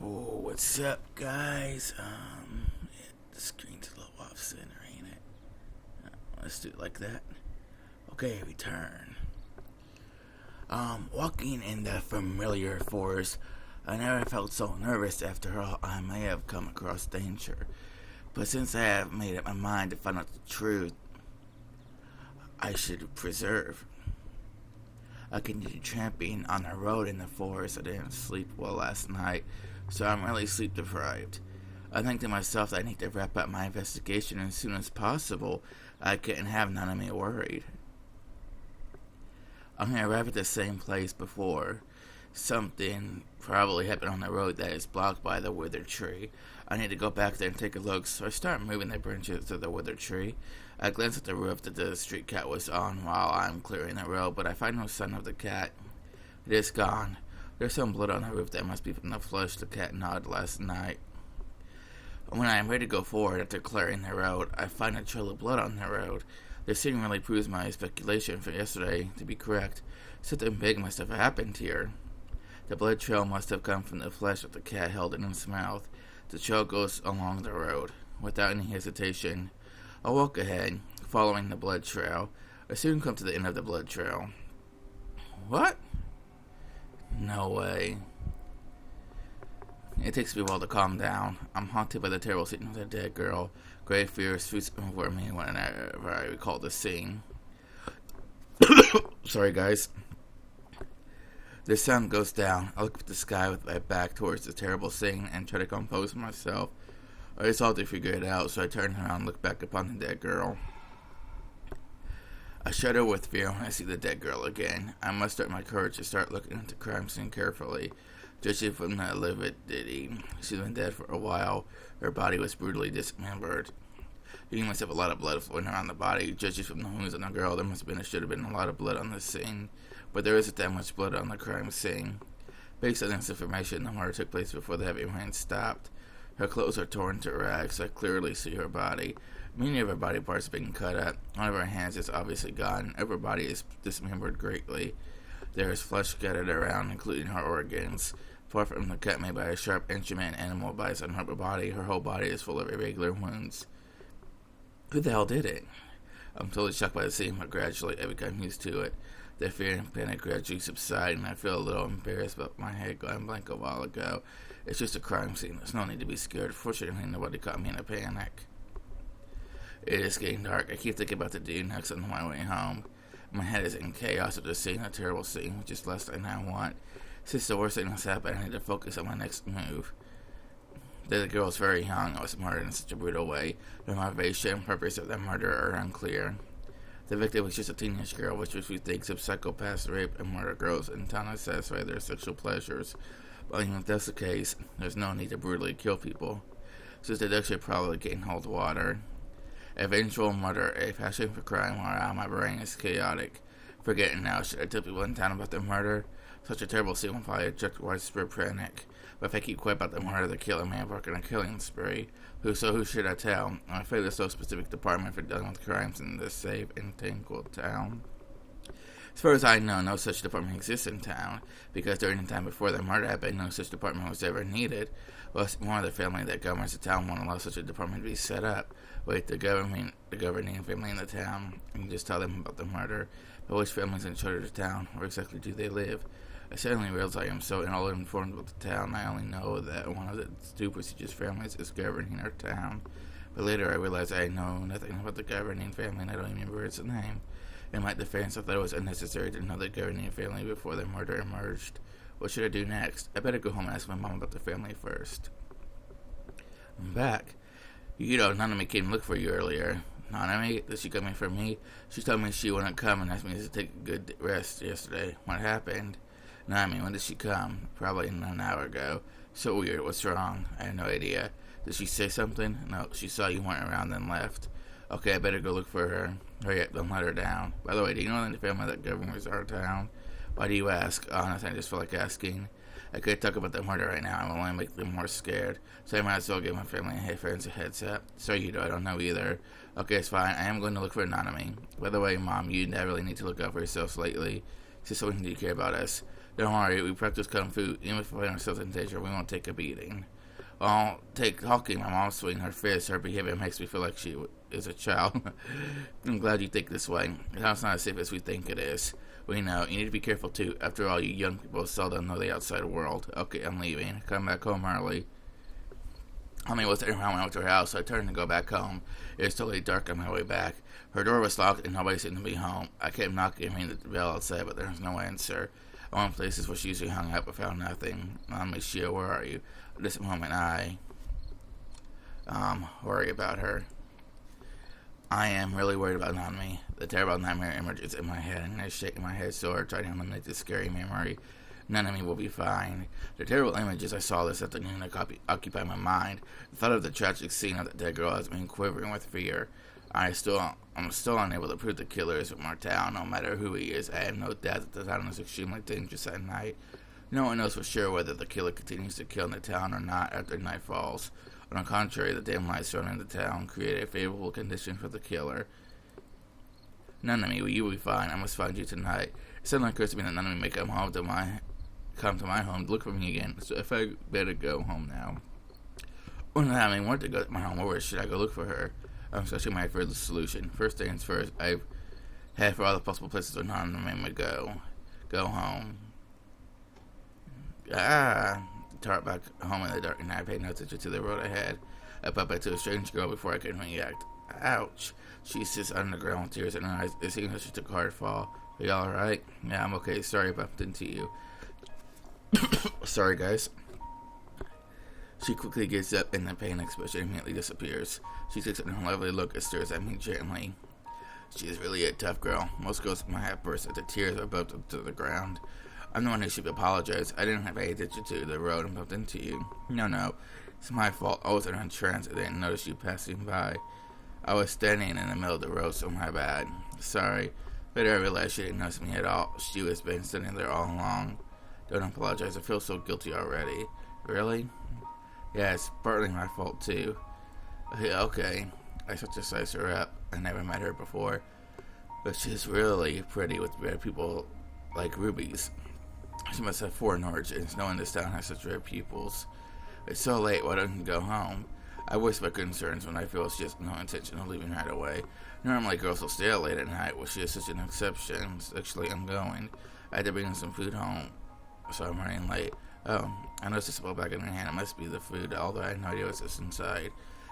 Oh, what's up, guys? The screen's a little off center, ain't it? Let's do it like that. Okay, return. Walking in the familiar forest, I never felt so nervous. After all, I may have come across danger, but since I have made up my mind to find out the truth, I should preserve. I continued tramping on the road in the forest. I didn't sleep well last night, so I'm really sleep deprived. I think to myself that I need to wrap up my investigation as soon as possible. I couldn't have none of me worried. I'm going to arrive at the same place before. Something probably happened on the road that is blocked by the withered tree. I need to go back there and take a look, so I start moving the branches of the withered tree. I glance at the roof that the street cat was on while I'm clearing the road, but I find no sign of the cat. It is gone. There's some blood on the roof that must be from the flesh the cat gnawed last night. When I am ready to go forward after clearing the road, I find a trail of blood on the road. This scene really proves my speculation from yesterday to be correct. Something big must have happened here. The blood trail must have come from the flesh that the cat held in its mouth. The trail goes along the road. Without any hesitation, I walk ahead, following the blood trail. I soon come to the end of the blood trail. What? No way. It takes me a while to calm down. I'm haunted by the terrible scene of the dead girl. Grave fear sweeps over me whenever I recall the scene. Sorry, guys. The sun goes down. I look at the sky with my back towards the terrible scene and try to compose myself. I resolve to figure it out, so I turn around and look back upon the dead girl. I shudder with fear when I see the dead girl again. I muster my courage to start looking at the crime scene carefully. Judging from the lividity, she's been dead for a while. Her body was brutally dismembered. You must have a lot of blood flowing around the body. Judging from the wounds on the girl, there should have been a lot of blood on the scene. But there isn't that much blood on the crime scene. Based on this information, the murder took place before the heavy rain stopped. Her clothes are torn to rags. I clearly see her body. Many of her body parts have been cut up. One of her hands is obviously gone. Her body is dismembered greatly. There is flesh scattered around, including her organs. Far from the cut made by a sharp instrument and animal bites on her body, her whole body is full of irregular wounds. Who the hell did it? I'm totally shocked by the scene, but gradually I become used to it. The fear and panic gradually subside, and I feel a little embarrassed about my head going blank a while ago. It's just a crime scene. There's no need to be scared. Fortunately, nobody caught me in a panic. It is getting dark. I keep thinking about the day next on my way home. My head is in chaos after seeing a terrible scene, which is less than I want. Since the worst thing has happened, I need to focus on my next move. The girl is very young. I was murdered in such a brutal way. The motivation and purpose of the murder are unclear. The victim was just a teenage girl, which we think of psychopaths rape and murder girls in town to satisfy their sexual pleasures. But even if that's the case, there's no need to brutally kill people, since the death should probably gain hold water. A vengeful murder, a passion for crime while my brain is chaotic. Forgetting now, should I tell people in town about the murder? Such a terrible scene will probably attract widespread panic. But if I keep quiet about the murder, the killer may embark on a killing spree. Who should I tell? I'm afraid there's no specific department for dealing with crimes in this safe and tranquil town. As far as I know, no such department exists in town, because during the time before the murder happened, no such department was ever needed. Well, one of the family that governs the town won't allow such a department to be set up. Wait, the governing family in the town, and just tell them about the murder. But which family's in charge of the town? Where exactly do they live? I suddenly realize I am so ill-informed about the town. I only know that one of the two prestigious families is governing our town. But later I realized I know nothing about the governing family, and I don't even remember its name. In my defense, I thought it was unnecessary to know the governing family before the murder emerged. What should I do next? I better go home and ask my mom about the family first. I'm back. Nanami came to look for you earlier. Nanami? Did she come in for me? She told me she wouldn't come and asked me to take a good rest yesterday. What happened? Nanami, when did she come? Probably an hour ago. So weird. What's wrong? I have no idea. Did she say something? No, she saw you weren't around then left. Okay, I better go look for her. Hurry up, don't let her down. By the way, do you know the family that governs our town? Why do you ask? Honestly, I just feel like asking. I could talk about the murder right now. I will only make them more scared. So I might as well give my family and friends a heads up. Sorry, I don't know either. Okay, it's fine. I am going to look for Nanami. By the way, Mom, you really need to look out for yourselves lately. Sister, you care about us. Don't worry, we practice kung fu. Even if we find ourselves in danger, we won't take a beating. Well, take talking. My mom swinging her fist. Her behavior makes me feel like she is a child. I'm glad you think this way. It's not as safe as we think it is. We know. You need to be careful, too. After all, you young people seldom know the outside world. Okay, I'm leaving. Come back home early. Honey was turning around when I went to her house, so I turned to go back home. It was totally dark on my way back. Her door was locked, and nobody seemed to be home. I kept knocking, ringing the bell outside, but there was no answer. I went places where she usually hung out, but found nothing. Miss Shia, where are you? At this moment, I worry about her. I am really worried about Nanami. The terrible nightmare images in my head, and I shake my head so hard trying to eliminate this scary memory. Nanami will be fine. The terrible images I saw this afternoon occupy my mind. The thought of the tragic scene of the dead girl has me quivering with fear. I'm still unable to prove the killer is from our town, no matter who he is. I have no doubt that the town is extremely dangerous at night. No one knows for sure whether the killer continues to kill in the town or not after night falls. On the contrary, the dim lights surrounding the town create a favorable condition for the killer. Nanami, you will be fine. I must find you tonight. It suddenly occurs to me that Nanami may come to my home to look for me again, so if I better go home now. When Nanami wanted to go to my home, where should I go look for her? I'm searching my head for the solution. First things first, I've had for all the possible places where Nanami may go. Go home. Tart back home in the dark, and I paid no attention to the road ahead. I bumped into a strange girl before I could react. Ouch. She sits on the ground with tears in her eyes. It seems like she took a hard fall. Are you alright? Yeah, I'm okay. Sorry I bumped into you. Sorry, guys. She quickly gets up, and the pain expression immediately disappears. She takes a lovely look and stares at me gently. She is really a tough girl. Most girls might have burst into tears or bumped into the ground. I'm the one who should apologize. I didn't have any attention to the road and bumped into you. No. It's my fault. I was in a trance. I didn't notice you passing by. I was standing in the middle of the road, so my bad. Sorry. Later I realized she didn't notice me at all. She was been standing there all along. Don't apologize. I feel so guilty already. Really? Yeah, it's partly my fault, too. Okay. I should just size her up. I never met her before. But she's really pretty with rare people like rubies. She must have foreign origins. No one in this town has such rare pupils. It's so late. Why don't you go home? I voice my concerns when I feel it's just no intention of leaving right away. Normally, girls will stay out late at night. Well, she is such an exception. Actually, I'm going. I had to bring some food home, so I'm running late. Oh, I noticed a small bag in her hand. It must be the food, although I had no idea what's inside.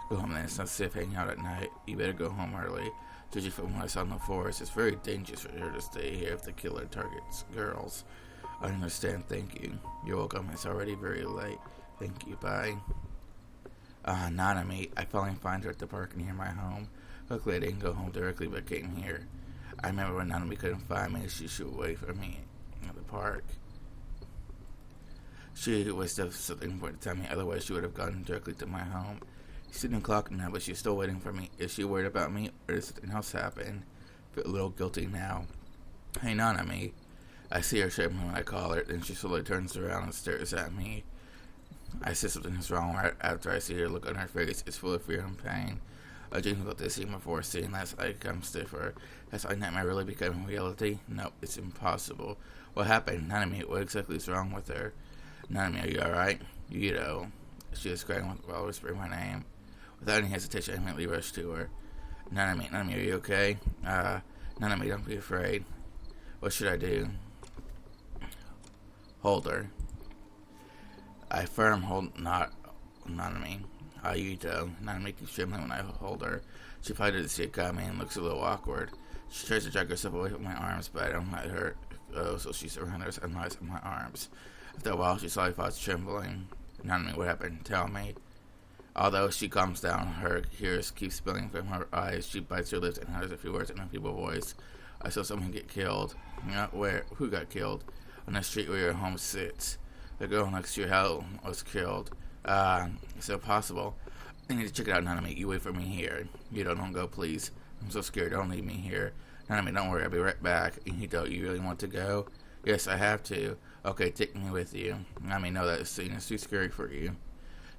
Go home then. It's not safe hanging out at night. You better go home early. Judging from what I saw in the forest, it's very dangerous for her to stay here if the killer targets girls. I understand. Thank you. You're welcome. It's already very late. Thank you. Bye. Nanami. I finally find her at the park near my home. Luckily, I didn't go home directly, but came here. I remember when Nanami couldn't find me, she should wait for me at the park. She was something important to tell me, otherwise she would have gone directly to my home. She's sitting clock now, but she's still waiting for me. Is she worried about me, or did something else happen? I feel a little guilty now. Hey, Nanami. I see her shaking when I call her, then she slowly turns around and stares at me. I say something is wrong right after I see her look on her face. It's full of fear and pain. I dreamed about this scene before, seeing last night come stiffer. Has my nightmare really become reality? No, it's impossible. What happened? Nanami, what exactly is wrong with her? Nanami, are you alright? You know. She is crying while whispering my name. Without any hesitation, I immediately rushed to her. Nanami, are you okay? Nanami, don't be afraid. What should I do? Hold her. I firm hold not Nanami. Ayuto. Nanami keeps trembling when I hold her. She probably didn't see it coming and looks a little awkward. She tries to drag herself away from my arms, but I don't let her go, so she surrenders and lies in my arms. After a while, she slowly falls trembling. Nanami, what happened? Tell me. Although she calms down, her tears keep spilling from her eyes. She bites her lips and utters a few words in a feeble voice. I saw someone get killed. Where? Who got killed? On the street where your home sits. The girl next to your house was killed. It's impossible. I need to check it out, Nanami. You wait for me here. You don't go, please. I'm so scared. Don't leave me here. Nanami, don't worry. I'll be right back. You really want to go? Yes, I have to. Okay, take me with you. Nanami, no, that scene is too scary for you.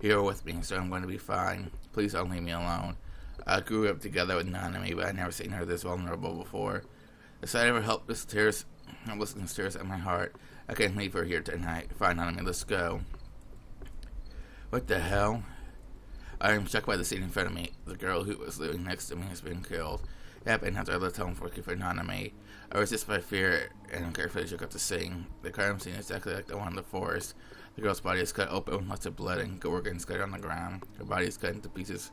You're with me, so I'm going to be fine. Please don't leave me alone. I grew up together with Nanami, but I'd never seen her this vulnerable before. The sight of her helpless tears at my heart. I can't leave her here tonight. Fine, Nanami, let's go. What the hell? I am struck by the scene in front of me. The girl who was living next to me has been killed. It happened after I left home working for Nanami. I resist by fear and carefully took up the scene. The crime scene is exactly like the one in the forest. The girl's body is cut open with lots of blood and organs scattered on the ground. Her body is cut into pieces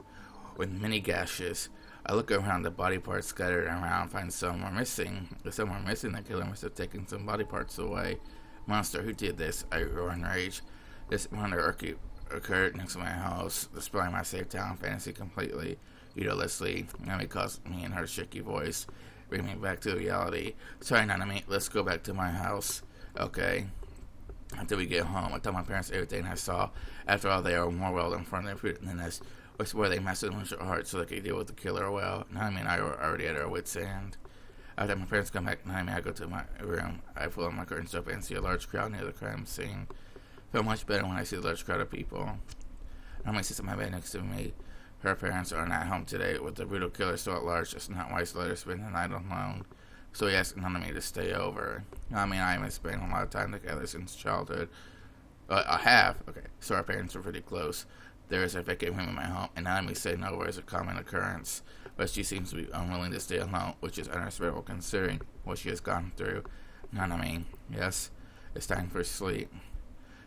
with many gashes. I look around, the body parts scattered around, find some are missing. If some are missing, the killer must have taken some body parts away. Monster, who did this? I roar in rage. This murder occurred next to my house, destroying my safe town fantasy completely. Let's leave. Nanami calls me in her shaky voice, bring me back to reality. Sorry, Nanami, let's go back to my house. Okay. After we get home, I tell my parents everything I saw. After all, they are more well informed than us. I swear they messed with their heart so they could deal with the killer well. Nanami and I were already at our wits' end. After my parents come back, Nanami, I go to my room. I pull up my curtains up and see a large crowd near the crime scene. I feel much better when I see a large crowd of people. Nanami sits on my bed next to me. Her parents are not home today, with the brutal killer still at large. It's not wise to let her spend the night alone. So he asked Nanami to stay over. Nanami and I have been spending a lot of time together since childhood. I have. Okay, so our parents were pretty close. There is a vacant room in my home, and Nanami staying over is a common occurrence. But she seems to be unwilling to stay alone, which is unrespectful considering what she has gone through. Nanami, yes, it's time for sleep.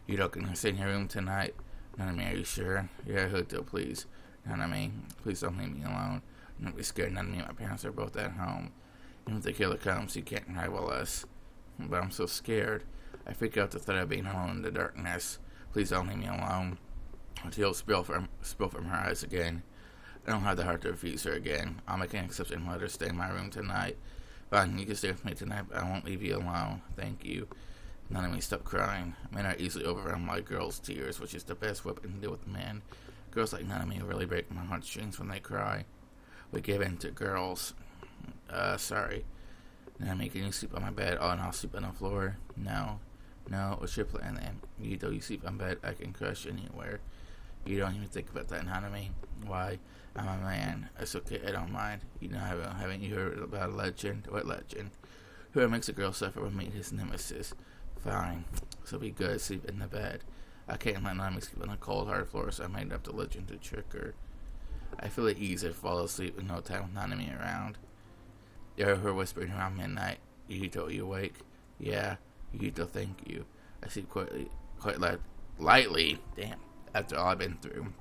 Can I stay in your room tonight? Nanami, are you sure? Yeah, Hoto, please. Nanami, please don't leave me alone. Don't be scared. Nanami and my parents are both at home. Even if the killer comes, he can't rival us. But I'm so scared. I freak out the thought of being alone in the darkness. Please don't leave me alone. Tears spill from her eyes again. I don't have the heart to refuse her again. I'll make an exception and let her stay in my room tonight. Fine, you can stay with me tonight, but I won't leave you alone. Thank you. Nanami, stop crying. Men are easily overwhelmed by girls' tears, which is the best weapon to deal with men. Girls like Nanami really break my heartstrings when they cry. We give in to girls. Sorry. Nanami, can you sleep on my bed? Oh, and I'll sleep on the floor? No. What's your plan then? You sleep on bed, I can crush anywhere. You don't even think about that, Nanami. Why? I'm a man. It's okay, I don't mind. Haven't you heard about a legend? What legend? Whoever makes a girl suffer will meet his nemesis. Fine. So be good, sleep in the bed. I can't let Nanami sleep on a cold, hard floor, so I made up the legend to trick her. I feel at ease and fall asleep with no time with Nanami around. You heard her whispering around midnight. Yuhito, are you awake? Yeah. Yuhito, thank you. I sleep quite lightly. Damn. After all I've been through.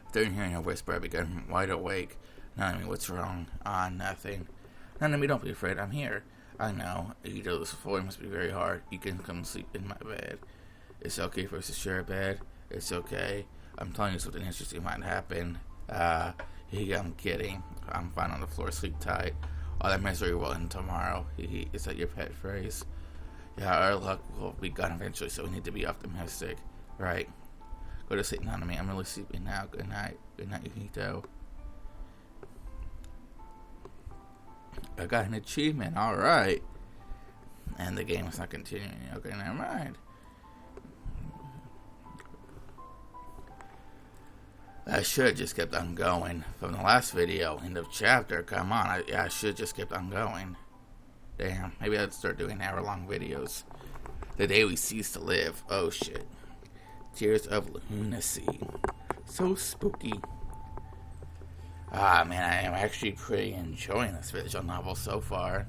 After hearing her whisper, I began wide awake. Nanami, what's wrong? Nothing. Nanami, don't be afraid. I'm here. I know. Yuhito, this floor must be very hard. You can come sleep in my bed. It's okay for us to share a bed. It's okay. I'm telling you something interesting might happen. I'm kidding. I'm fine on the floor. Sleep tight. All that misery will end tomorrow. Is that your pet phrase? Yeah, our luck will be gone eventually, so we need to be optimistic. Right. Go to sleep, Nanami. I'm really sleepy now. Good night. Good night, Yuhito. I got an achievement. Alright. And the game is not continuing. Okay, never mind. I should have just kept on going. From the last video, end of chapter, come on. I should have just kept on going. Damn, maybe I'd start doing hour-long videos. The day we cease to live. Oh, shit. Tears of Lunacy. So spooky. Man, I am actually pretty enjoying this visual novel so far.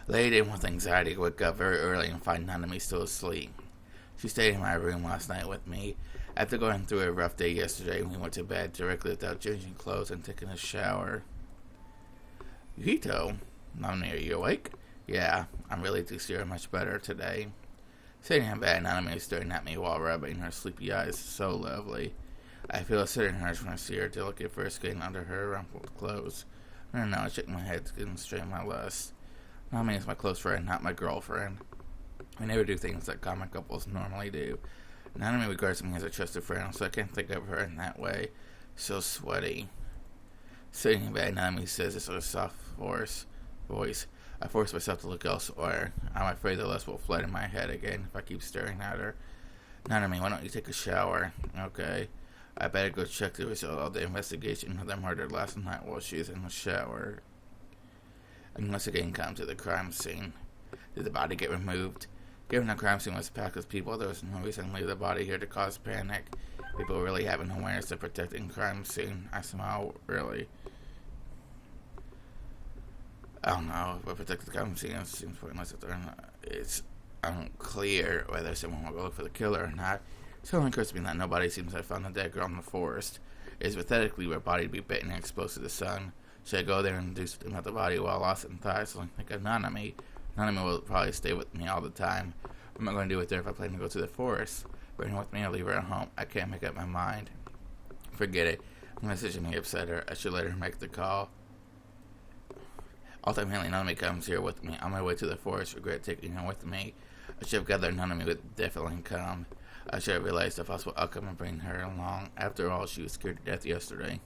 Laid in with anxiety, I wake up very early and find Nanami still asleep. She stayed in my room last night with me. After going through a rough day yesterday, we went to bed directly without changing clothes and taking a shower. Yuhito, Nanami, are you awake? Yeah, I'm really much better today. Sitting in bed, Nanami is staring at me while rubbing her sleepy eyes. So lovely. I feel a certain urge when I see her delicate fur skin under her rumpled clothes. I don't know, I shake my head to constrain my lust. Nanami is my close friend, not my girlfriend. We never do things that common couples normally do. Nanami regards me as a trusted friend, so I can't think of her in that way. So sweaty. Sitting in bed, Nanami says this with a soft voice. I force myself to look elsewhere. I'm afraid the lust will flood in my head again if I keep staring at her. Nanami, why don't you take a shower? Okay. I better go check the result of the investigation of the murder last night while she is in the shower. I must again come to the crime scene. Did the body get removed? Given the crime scene was packed with people, there was no reason to leave the body here to cause panic. People really have an awareness of protecting the crime scene. I smile, really. I don't know, but protecting the crime scene seems pointless if they're not. It's unclear whether someone will go look for the killer or not. It only occurs to me that nobody seems to have found the dead girl in the forest. It is pathetically for a body to be bitten and exposed to the sun. Should I go there and do something about the body while lost in thought? So like Nanami. Nanami will probably stay with me all the time. What am I going to do with her if I plan to go to the forest? Bring her with me or leave her at home? I can't make up my mind. Forget it. The message may upset her. I should let her make the call. Ultimately, Nanami comes here with me. On my way to the forest, regret taking her with me. I should have gathered Nanami would definitely come. I should have realized the possible outcome and bring her along. After all, she was scared to death yesterday.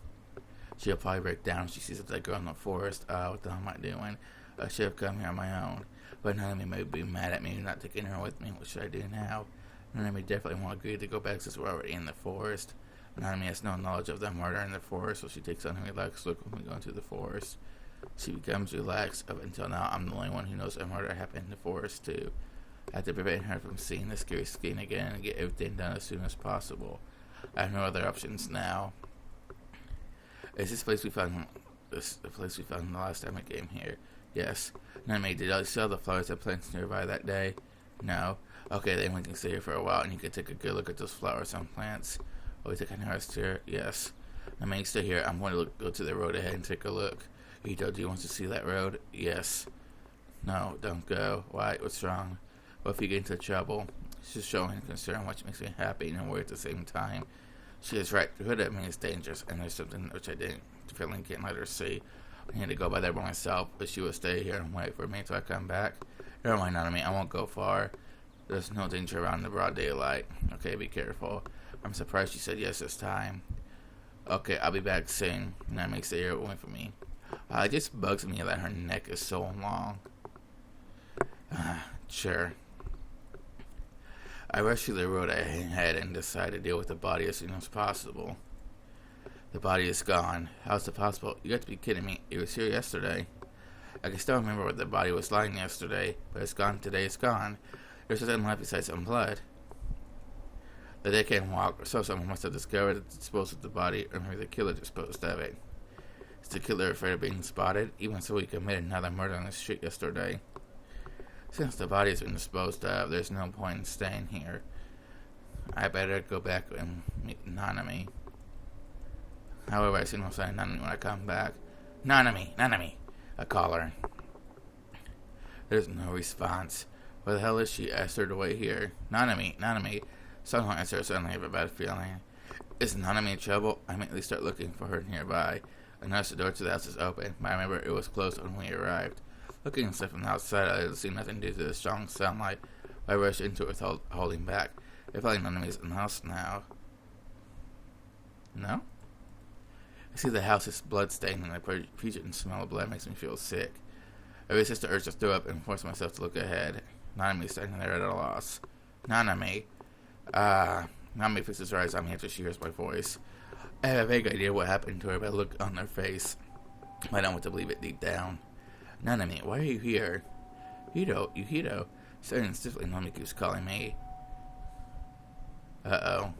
She'll probably break down if she sees that girl in the forest. What the hell am I doing? I should have come here on my own. But Nanami may be mad at me for not taking her with me. What should I do now? Nanami definitely won't agree to go back since we're already in the forest. Nanami has no knowledge of the murder in the forest, so she takes on a relaxed look when we go into the forest. She becomes relaxed. Up until now, I'm the only one who knows a murder happened in the forest, too. I have to prevent her from seeing the scary skin again and get everything done as soon as possible. I have no other options now. Is this place we found? The place we found the last time we came here? Yes. Nanami, did you see all the flowers and plants nearby that day? No. Okay, then we can stay here for a while and you can take a good look at those flowers and plants. Will we take a rest here? Yes. Nanami, stay here. I'm going to go to the road ahead and take a look. Ito, do you want to see that road? Yes. No, don't go. Why? What's wrong? What if you get into trouble? She's showing concern, which makes me happy and worried at the same time. She is right. The hood at me is dangerous, and there's something which I didn't feel and can't let her see. I need to go by there by myself, but she will stay here and wait for me until I come back. Never mind, Nanami, I won't go far. There's no danger around the broad daylight. Okay, be careful. I'm surprised she said yes this time. Okay, I'll be back soon. Nanami, stay here wait for me. It just bugs me that her neck is so long. Sure. I rushed through the road ahead and decided to deal with the body as soon as possible. The body is gone. How's it possible? You got to be kidding me. It was here yesterday. I can still remember where the body was lying yesterday, but it's gone today. It's gone. There's nothing left besides some blood. The dead can't walk, so someone must have discovered and disposed of the body, or maybe the killer disposed of it. Is the killer afraid of being spotted? Even so, he committed another murder on the street yesterday. Since the body has been disposed of, there's no point in staying here. I better go back and meet Nanami. However, I see no sign of Nanami when I come back. Nanami! Nanami! I call her. There's no response. Where the hell is she? I asked her to wait here. Nanami! Nanami! Someone answers. Suddenly I have a bad feeling. Is Nanami in trouble? I immediately start looking for her nearby. I noticed the door to the house is open, but I remember it was closed when we arrived. Looking inside from the outside, I didn't see nothing due to the strong sunlight. I rushed into it with holding back. I feel like Nanami is in the house now. No? I see the house is blood-stained, and the pungent smell of blood makes me feel sick. I resist the urge to throw up and force myself to look ahead. Nanami is standing there at a loss. Nanami. Nanami fixes her eyes on me after she hears my voice. I have a vague idea what happened to her, but I look on her face. I don't want to believe it deep down. Nanami, why are you here? Yuhito. Staring stiffly, Nanami keeps calling me. Uh-oh.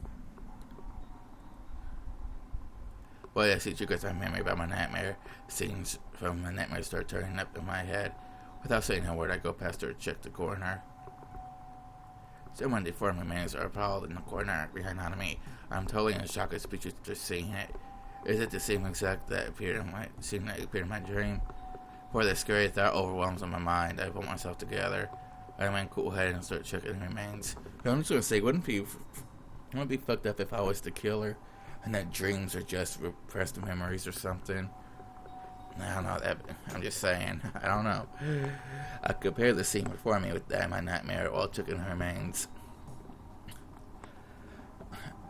Well, I see triggers my memory about my nightmare. Scenes from my nightmare start turning up in my head. Without saying a word, I go past her and check the corner. Someone deformed remains are piled in the corner behind Nanami. I'm totally in shock and speechless just seeing it. Is it the same exact that appeared in my dream? Before the scary thought overwhelms my mind, I pull myself together. I remain cool-headed and start checking the remains. I'm just gonna say, wouldn't it be fucked up if I was the killer, and that dreams are just repressed memories or something? I don't know. I'm just saying. I don't know. I compare the scene before me with that in my nightmare while checking the remains.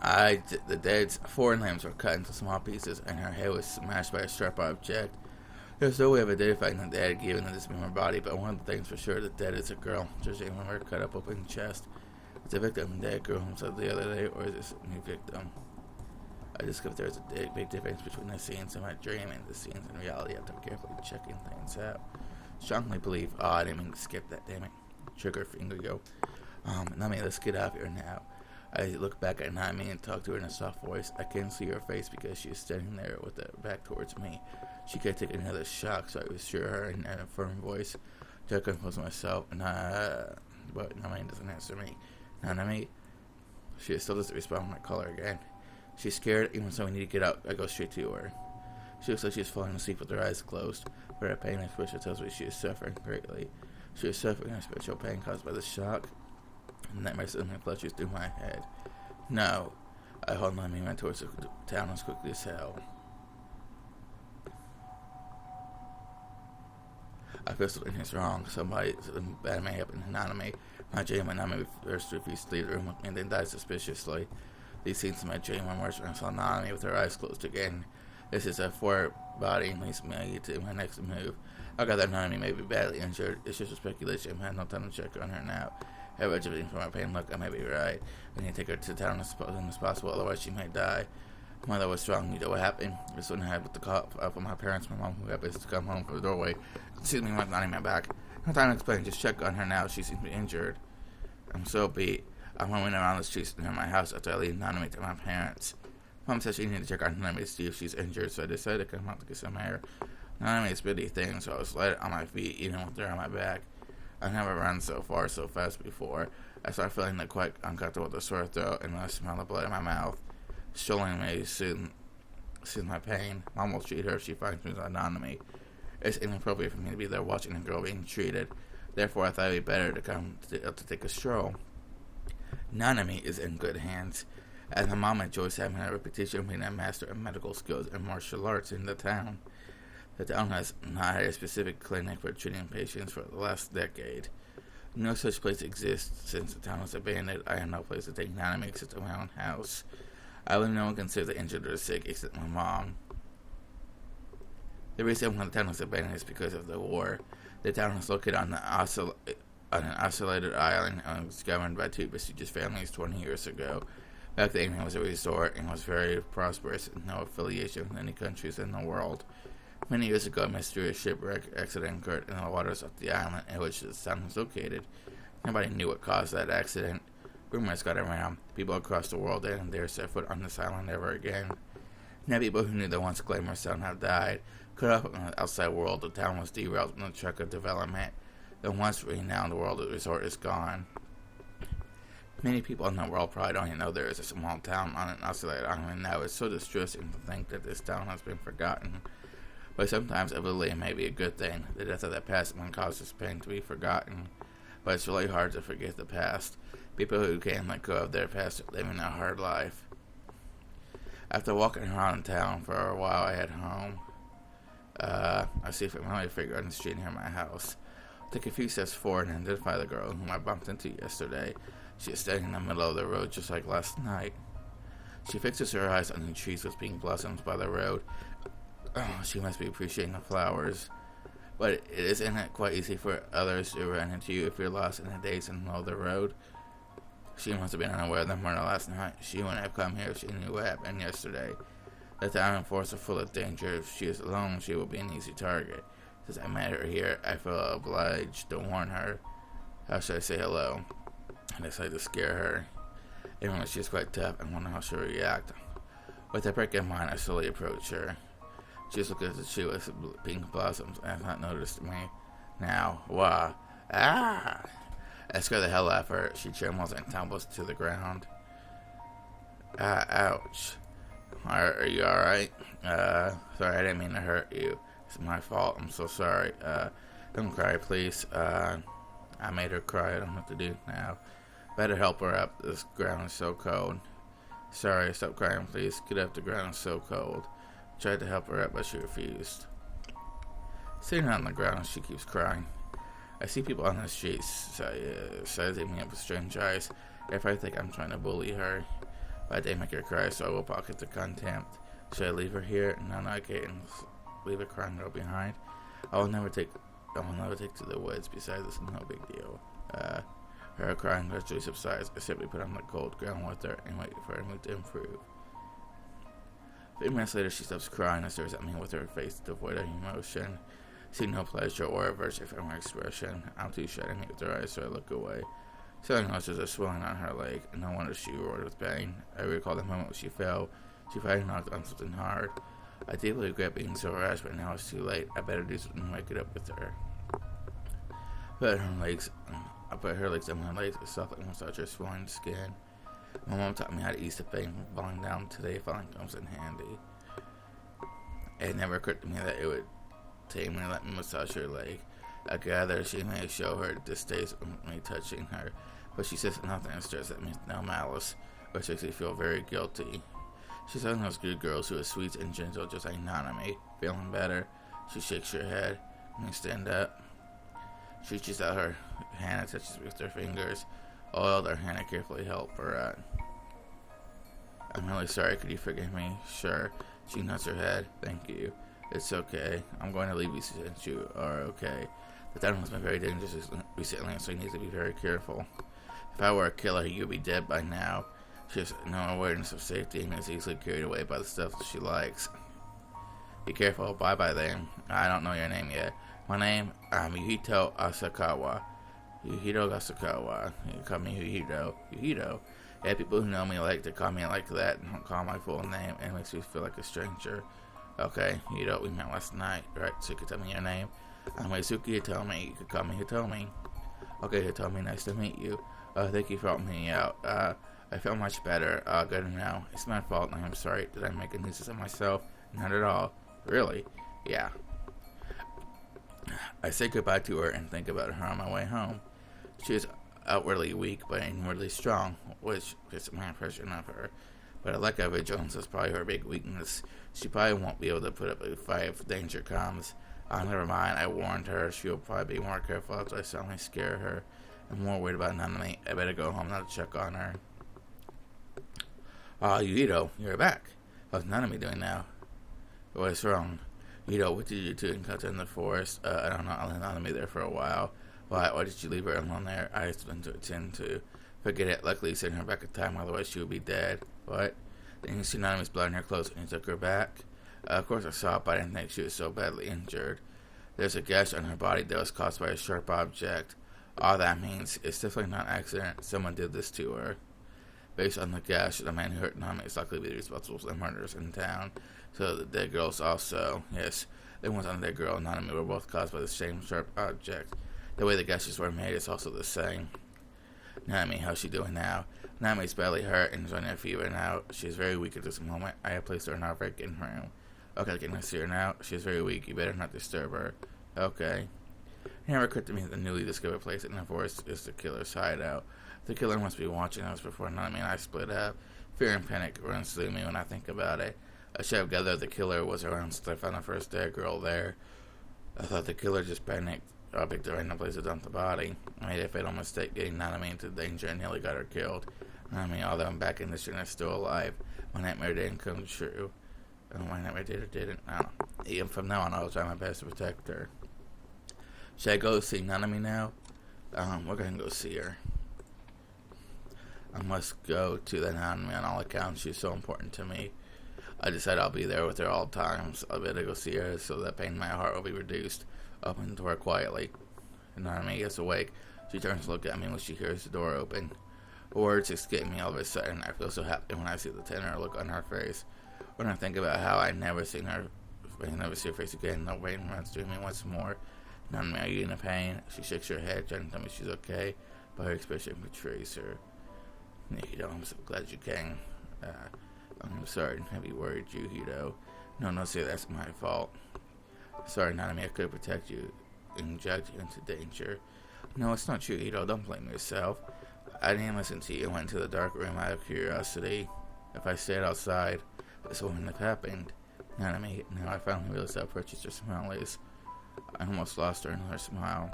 The dead's four limbs were cut into small pieces, and her head was smashed by a sharp object. There's no way of identifying the dead given the dismembered body, but one of the things for sure, the dead is a girl, judging from her cut up open chest. Is the victim the dead girl who said the other day, or is this a new victim? I discovered there's a big difference between the scenes in my dream and the scenes in reality after carefully checking things out. Strongly believe, I didn't mean to skip that, damn it. Trigger finger, yo. Nami, let's get out of here now. I look back at Nami and talk to her in a soft voice. I can't see her face because she is standing there with her back towards me. She could take another shock, so I assure her in a firm voice. Try to compose myself, but Nami doesn't answer me. Nami, she still doesn't respond when I call her again. She's scared, even so we need to get out. I go straight to her. She looks like she's falling asleep with her eyes closed. But her pain expression tells me she is suffering greatly. She is suffering a spiritual pain caused by the shock. And nightmare suddenly flashes through my head. No. I hold Nami and run towards the town as quickly as hell. I feel something is wrong. Something bad may happen to Nami. My dream when Nami first refused to leave the room with me and then died suspiciously. These scenes in my dream were worse when I saw Nami with her eyes closed again. This is a four body and leads me to my next move. I gather Nami may be badly injured. It's just a speculation. I have no time to check on her now. I have everything from her pain. Look, I may be right. We need to take her to town as soon as possible, otherwise she may die. My mother was strong. You know what happened? This one had with the call from my parents. My mom, who happens to come home from the doorway, sees me with Nami in my back. No time to explain. Just check on her now. She seems to be injured. I'm so beat. I'm roaming around the streets near my house after I leave Nami to my parents. Mom said she needed to check on Nami to see if she's injured, so I decided to come out to get some air. Nami is pretty thin, so I was light on my feet, even with her on my back. I've never run so far so fast before. I start feeling quite uncomfortable with a sore throat and I smell the blood in my mouth. Strolling may soothe my pain. Mom will treat her if she finds me anonymity. It's inappropriate for me to be there watching a girl being treated. Therefore, I thought it would be better to come to take a stroll. Nanami is in good hands, as her mom enjoys having a reputation of being a master of medical skills and martial arts in the town. The town has not had a specific clinic for treating patients for the last decade. No such place exists since the town was abandoned. I have no place to take Nanami except my own house. I believe no one can save the injured or sick except my mom. The reason why the town was abandoned is because of the war. The town is located on an isolated island and was governed by two prestigious families 20 years ago. Back then, it was a resort and was very prosperous and no affiliation with any countries in the world. Many years ago, a mysterious shipwreck accident occurred in the waters of the island in which the town was located. Nobody knew what caused that accident. Rumors got around. People across the world didn't dare set foot on this island ever again. Now people who knew the once glamorous town have died. Cut off from the outside world, the town was derailed on the track of development. The once renowned world resort is gone. Many people in the world probably don't even know there is a small town on an isolated island now. It's so distressing to think that this town has been forgotten. But sometimes I believe it may be a good thing. The death of the past one causes pain to be forgotten. But it's really hard to forget the past. People who can't let go of their past are living a hard life. After walking around town for a while, I head home. I see a familiar figure on the street near my house. Take a few steps forward and identify the girl whom I bumped into yesterday. She is standing in the middle of the road just like last night. She fixes her eyes on the trees with pink blossoms by the road. Oh, she must be appreciating the flowers. But it isn't quite easy for others to run into you if you're lost in the days in the middle of the road. She must have been unaware of the murder last night. She wouldn't have come here if she knew what happened yesterday. The town and forest are full of danger. If she is alone, she will be an easy target. Since I met her here, I feel obliged to warn her. How should I say hello? I decided to scare her. Even though she is quite tough, I wonder how she'll react. With that break in mind, I slowly approach her. She just looked at the tree with pink blossoms and has not noticed me. Now, wow. Ah! I scare the hell out of her. She trembles and tumbles to the ground. Ouch. Are you alright? Sorry, I didn't mean to hurt you. It's my fault. I'm so sorry. Don't cry, please. I made her cry. I don't know what to do now. Better help her up. This ground is so cold. Sorry, stop crying, please. Get up. The ground is so cold. I tried to help her up, but she refused. Sitting on the ground, she keeps crying. I see people on the streets sizing me up with strange eyes. They probably think I'm trying to bully her. But they make her cry, so I will pocket the contempt. Should I leave her here? No, I can't leave a crying girl behind. I will never take to the woods. Besides, it's no big deal. Her crying gradually subsides. I simply put on the cold ground with her and wait for her mood to improve. A few minutes later, she stops crying and stares at me with her face devoid of emotion. I see no pleasure or aversion from her expression. I'm too shy to meet with her eyes, so I look away. Suddenly noticed a swelling on her leg, and no wonder she roared with pain. I recall the moment when she fell. She finally knocked on something hard. I deeply regret being so rash, but now it's too late. I better do something to make it up with her. I put her legs on my legs and softly massaged her swollen skin. My mom taught me how to ease the pain from falling down. Today, falling comes in handy. It never occurred to me that it would take me to let me massage her leg. I gather she may show her distaste with me touching her, but she says nothing and stares at me with no malice, which makes me feel very guilty. She's one of those good girls who is sweet and gentle, just like Nanami. Feeling better, she shakes her head and we stand up. She reaches out her hand and touches me with her fingers. I'll hold her hand and carefully help her out. I'm really sorry, could you forgive me? Sure. She nods her head. Thank you. It's okay. I'm going to leave you since you are okay. The town has been very dangerous recently, so you need to be very careful. If I were a killer, you would be dead by now. She has no awareness of safety and is easily carried away by the stuff that she likes. Be careful. Bye-bye then. I don't know your name yet. My name, Yuhito Asakawa. Yuhito Asakawa. You can call me Yuhito. Yuhito. Yeah, people who know me like to call me like that and don't call my full name, and it makes me feel like a stranger. Okay, Yuhito, we met last night, right? So you can tell me your name. I'm Suki Hitomi. You can call me Hitomi. Okay, Hitomi, nice to meet you. Thank you for helping me out. I feel much better. Good now. It's my fault, and I'm sorry. Did I make a nuisance of myself? Not at all. Really? Yeah. I say goodbye to her and think about her on my way home. She is outwardly weak, but inwardly strong, which is my impression of her. But a lack of vigilance is probably her big weakness. She probably won't be able to put up a fight if danger comes. Never mind, I warned her. She'll probably be more careful after I suddenly scare her. I'm more worried about Nanami. I better go home now to check on her. Yuhito, you're back. How's Nanami doing now? What's wrong? Yuhito, what did you do in the forest? I don't know, I left Nanami there for a while. Why did you leave her alone there? I had something to attend to. Forget it, luckily you sent her back in time, otherwise she would be dead. What? Then you see Nanami's blood in her clothes and you took her back? Of course I saw it, but I didn't think she was so badly injured. There's a gash on her body that was caused by a sharp object. All that means, it's definitely not an accident. Someone did this to her. Based on the gash, the man who hurt Nanami is likely to be responsible for the murders in town. So the dead girls also. Yes, the ones on the dead girl and Nanami were both caused by the same sharp object. The way the gashes were made is also the same. Nanami, how's she doing now? Nanami's badly hurt and is running a fever now. She is very weak at this moment. I have placed her in our break-in room. Okay, can I see her now? She is very weak. You better not disturb her. Okay. It never occurred to me that the newly discovered place in the forest is the killer's hideout. The killer must be watching us before Nanami and I split up. Fear and panic runs through me when I think about it. I should have gathered the killer was around since I found the first dead girl there. I thought the killer just panicked. I picked a random place to dump the body. I made a fatal mistake getting Nanami into danger and nearly got her killed. Nanami, although I'm back in this and is still alive, my nightmare didn't come true. My nightmare did or didn't. I don't know. Even from now on, I'll try my best to protect her. Should I go see Nanami now? We're gonna go see her. I must go to the Nanami on all accounts. She's so important to me. I decide I'll be there with her all times. I'll better go see her so that pain in my heart will be reduced. Open the door quietly. Nanami gets awake. She turns to look at me when she hears the door open. Words escape me all of a sudden. I feel so happy when I see the tender look on her face. When I think about how I never see her face again, the pain runs through me once more. Nanami, are you in pain? She shakes her head, trying to tell me she's okay, but her expression betrays her. Yuhito, I'm so glad you came. I'm sorry to have you worried you, Yuhito. No, see, that's my fault. Sorry, Nanami, I could protect you and judge you into danger. No, it's not true, Yuhito. Don't blame yourself. I didn't listen to you and went into the dark room out of curiosity. If I stayed outside, this wouldn't have happened. Nanami, now I finally realized how precious your smile is. I almost lost her in her smile.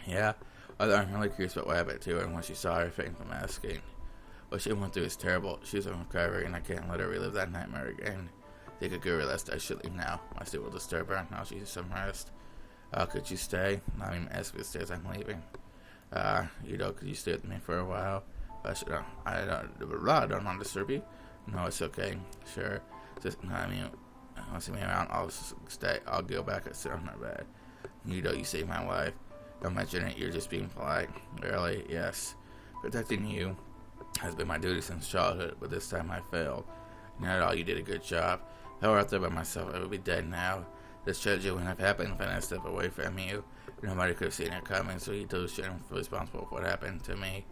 Yeah, although I'm really curious about what happened to her and when she saw her refrain from asking. What she went through is terrible. She's in recovery and I can't let her relive that nightmare again. Take a good rest. I should leave now. My state will disturb her. Now she needs some rest. Could you stay? Not even ask me to stay as I'm leaving. Could you stay with me for a while? I don't want to disturb you. No, it's okay. Sure. Just, want to see me around? I'll stay. I'll go back and sit on her bed. You saved my life. Don't mention it. You're just being polite. Really? Yes. Protecting you has been my duty since childhood, but this time I failed. Not at all, you did a good job. If I were out there by myself, I would be dead now. This tragedy wouldn't have happened if I didn't step away from you. Nobody could have seen it coming, so you too shouldn't feel responsible for what happened to me.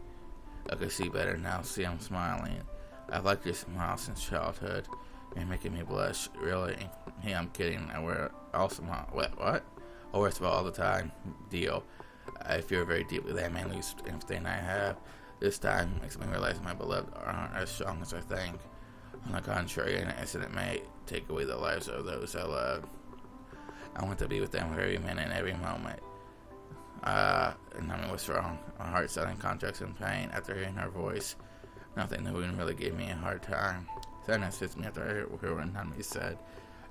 I could see better now. See, I'm smiling. I've liked your smile since childhood. You're making me blush. Really? Hey, I'm kidding. I wear all smile. What? I wear a smile all the time. Deal. I fear very deeply that I may lose everything I have. This time makes me realize my beloved aren't as strong as I think. On the contrary, an incident may take away the lives of those I love. I want to be with them every minute and every moment. And I mean, what's wrong? My heart sounding contracts in pain after hearing her voice. Nothing that would really give me a hard time. Sadness hits me after I heard what Nami said.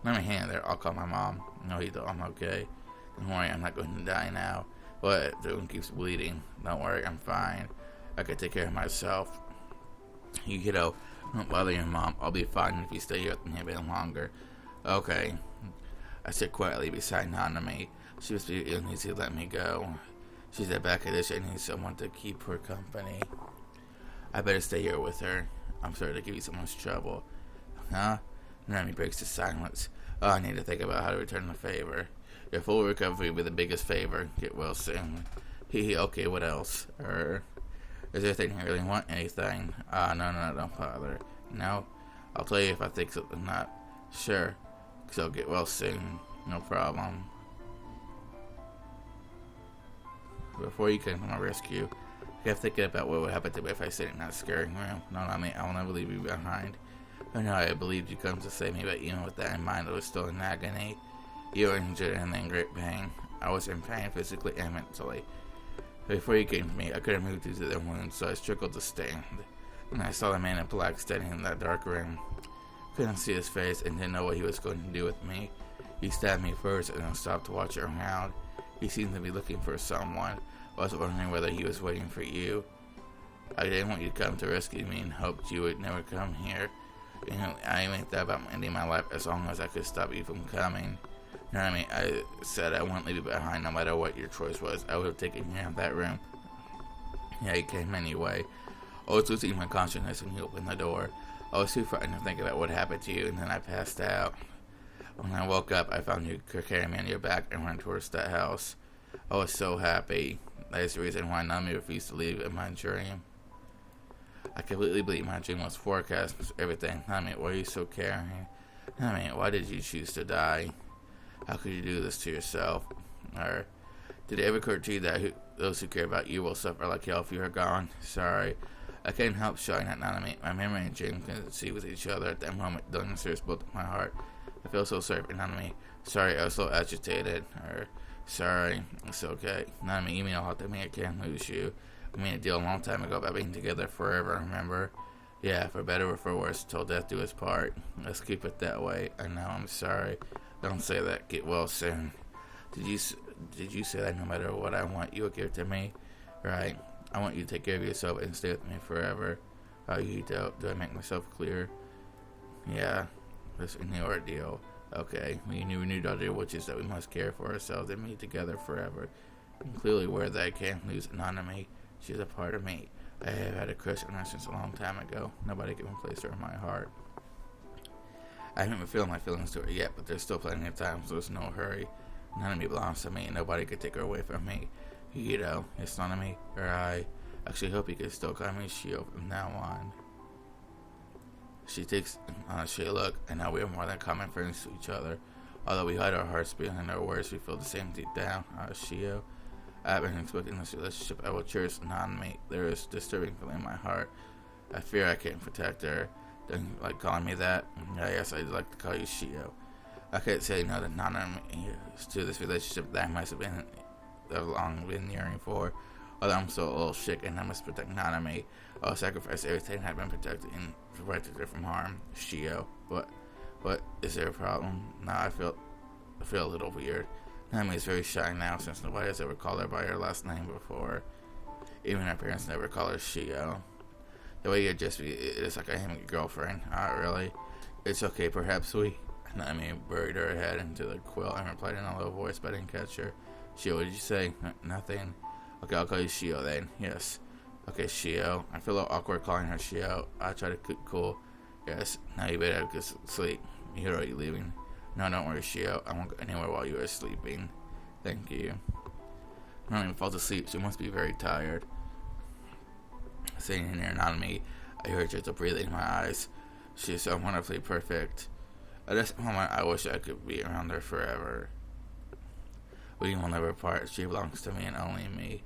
Let me hang there. I'll call my mom. No, I'm okay. Don't worry, I'm not going to die now. But the wound keeps bleeding. Don't worry, I'm fine. I can take care of myself. You don't bother your mom. I'll be fine if you stay here with me a bit longer. Okay. I sit quietly beside Nanami. She must be uneasy to let me go. She's at back of this and needs someone to keep her company. I better stay here with her. I'm sorry to give you so much trouble. Huh? Nanami breaks the silence. Oh, I need to think about how to return the favor. Your full recovery will be the biggest favor. Get well soon. Okay, what else? Is there anything you really want? Anything? No, don't bother. No? I'll tell you if I think something not. Sure. So get well soon. No problem. Before you came to my rescue, I kept thinking about what would happen to me if I stayed in that scary room. No, I mean, I will never leave you behind. I know I believed you come to save me, but even with that in mind, I was still in agony. You were injured and in great pain. I was in pain physically and mentally. Before you came to me, I couldn't move due to the wounds, so I struggled to stand. And I saw the man in black standing in that dark room. Couldn't see his face and didn't know what he was going to do with me. He stabbed me first and then stopped to watch around. He seemed to be looking for someone. I was wondering whether he was waiting for you. I didn't want you to come to rescue me and hoped you would never come here. You know, I even thought about ending my life as long as I could stop you from coming. You know what I mean? I said I wouldn't leave you behind no matter what your choice was. I would have taken you out of that room. Yeah, you came anyway. I was losing my consciousness when you opened the door. I was too frightened to think about what happened to you, and then I passed out. When I woke up, I found you carrying me on your back and ran towards that house. I was so happy. That is the reason why Nami refused to leave in my dream. I completely believe my dream was forecast everything. Nami, why are you so caring? Nami, why did you choose to die? How could you do this to yourself? Or did it ever occur to you that those who care about you will suffer like hell if you are gone? Sorry. I can't help shouting at Nanami. My memory and dream couldn't see with each other at that moment. The tears built up my heart. I feel so sorry for Nanami. Sorry, I was so agitated. Sorry, it's okay. Nanami, you mean I'll have to make I can't lose you. We made a deal a long time ago about being together forever, remember? Yeah, for better or for worse, till death do us part. Let's keep it that way. I know, I'm sorry. Don't say that. Get well soon. Did you say that no matter what I want, you would give to me? Right. I want you to take care of yourself and stay with me forever. You don't. Do I make myself clear? Yeah. This is a new ordeal. Okay. We renewed our deal, which is that we must care for ourselves and be together forever. I'm clearly aware that I can't lose Nanami. She's a part of me. I have had a crush on her since a long time ago. Nobody can replace her in my heart. I haven't revealed my feelings to her yet, but there's still plenty of time, so there's no hurry. Nanami belongs to me, and nobody can take her away from me. It's Nanami, or I actually hope you can still call me Shio from now on. She takes on a straight look, and now we are more than common friends to each other. Although we hide our hearts behind our words, we feel the same deep down. Shio, I have been expecting this relationship. I will cherish Nanami. There is a disturbing feeling in my heart. I fear I can't protect her. Don't you like calling me that? Yes, I'd like to call you Shio. I can't say no to Nanami to this relationship that I must have long been yearning for. Although I'm still a little sick and I must protect Nanami, I'll sacrifice everything I've been protecting and protect her from harm. Shio, what? Is there a problem? No, I feel a little weird. Nanami is very shy now since nobody has ever called her by her last name before. Even her parents never call her Shio. The way you address me, it's like I am your girlfriend. Really? It's okay, perhaps we... Nanami buried her head into the quilt and replied in a low voice, but I didn't catch her. Shio, what did you say? Nothing. Okay, I'll call you Shio then. Yes. Okay, Shio. I feel a little awkward calling her Shio. I try to keep cool. Yes, now you better go sleep. You're already leaving. No, don't worry, Shio. I won't go anywhere while you are sleeping. Thank you. I don't even fall asleep. She must be very tired. Sitting near me, I hear her gentle breathing in my eyes. She is so wonderfully perfect. At this moment, I wish I could be around her forever. We will never part. She belongs to me and only me.